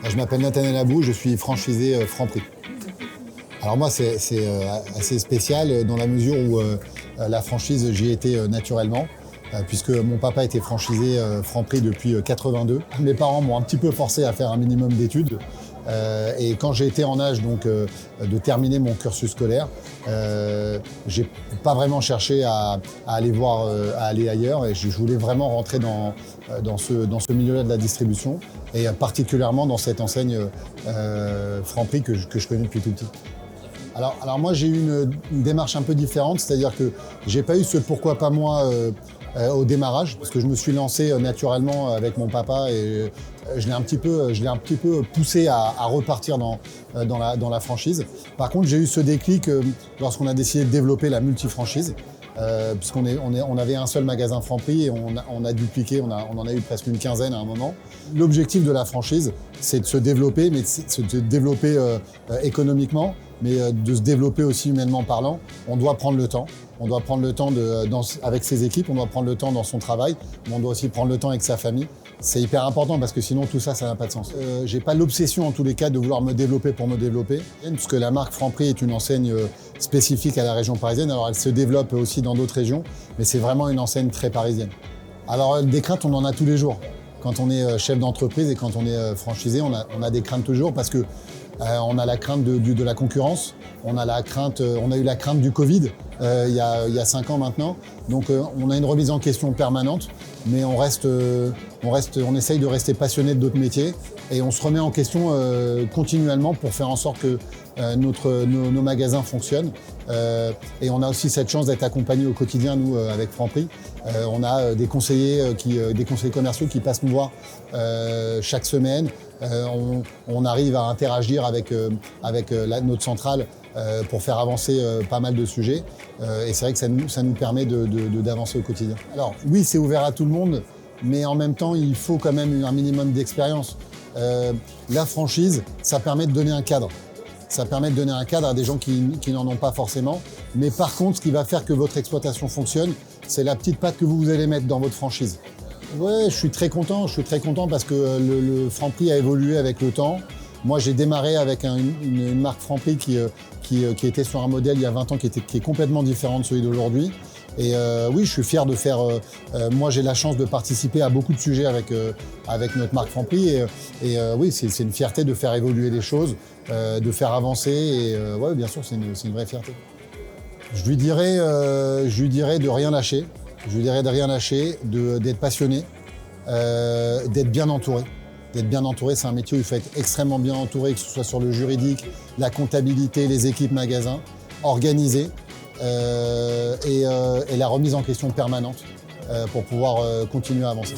Je m'appelle Nathanaël Abou, je suis franchisé Franprix. Alors moi, c'est assez spécial dans la mesure où la franchise, j'y étais naturellement, puisque mon papa était franchisé Franprix depuis 82. Mes parents m'ont un petit peu forcé à faire un minimum d'études. Et quand j'ai été en âge de terminer mon cursus scolaire, j'ai pas vraiment cherché à aller ailleurs, et je voulais vraiment rentrer dans ce milieu-là de la distribution, et particulièrement dans cette enseigne Franprix que je connais depuis tout petit. Alors moi, j'ai eu une démarche un peu différente, c'est-à-dire que j'ai pas eu ce pourquoi pas moi au démarrage, parce que je me suis lancé naturellement avec mon papa, et je l'ai un petit peu poussé à repartir dans la franchise. Par contre, j'ai eu ce déclic lorsqu'on a décidé de développer la multifranchise, puisqu'on avait un seul magasin Franprix, et on a dupliqué, on en a eu presque une quinzaine à un moment. L'objectif de la franchise, c'est de se développer, mais de se développer économiquement, mais de se développer aussi humainement parlant. On doit prendre le temps. On doit prendre le temps avec ses équipes, on doit prendre le temps dans son travail, mais on doit aussi prendre le temps avec sa famille. C'est hyper important parce que sinon tout ça n'a pas de sens. J'ai pas l'obsession en tous les cas de vouloir me développer pour me développer, puisque la marque Franprix est une enseigne spécifique à la région parisienne. Alors elle se développe aussi dans d'autres régions, mais c'est vraiment une enseigne très parisienne. Alors des craintes, on en a tous les jours. Quand on est chef d'entreprise et quand on est franchisé, on a des craintes toujours parce que on a la crainte de la concurrence, on a eu la crainte du Covid il y a 5 ans maintenant. Donc on a une remise en question permanente, mais on essaye de rester passionné de d'autres métiers, et on se remet en question continuellement pour faire en sorte que nos magasins fonctionnent. Et on a aussi cette chance d'être accompagnés au quotidien, nous, avec Franprix. On a des conseillers commerciaux qui passent nous voir chaque semaine. On arrive à interagir avec notre centrale pour faire avancer pas mal de sujets. Et c'est vrai que ça nous permet d'avancer au quotidien. Alors oui, c'est ouvert à tout le monde, mais en même temps, il faut quand même un minimum d'expérience. La franchise, ça permet de donner un cadre. Ça permet de donner un cadre à des gens qui n'en ont pas forcément. Mais par contre, ce qui va faire que votre exploitation fonctionne, c'est la petite patte que vous allez mettre dans votre franchise. Ouais, je suis très content parce que le Franprix a évolué avec le temps. Moi, j'ai démarré avec une marque Franprix qui était sur un modèle il y a 20 ans qui est complètement différent de celui d'aujourd'hui. Et oui, je suis fier de faire... moi, j'ai la chance de participer à beaucoup de sujets avec notre marque Franprix. Et oui, c'est une fierté de faire évoluer les choses, de faire avancer. Et ouais, bien sûr, c'est une vraie fierté. Je lui dirais de rien lâcher. Je lui dirais de rien lâcher, d'être passionné, d'être bien entouré. D'être bien entouré, c'est un métier où il faut être extrêmement bien entouré, que ce soit sur le juridique, la comptabilité, les équipes magasins, organisé. Et la remise en question permanente pour pouvoir continuer à avancer.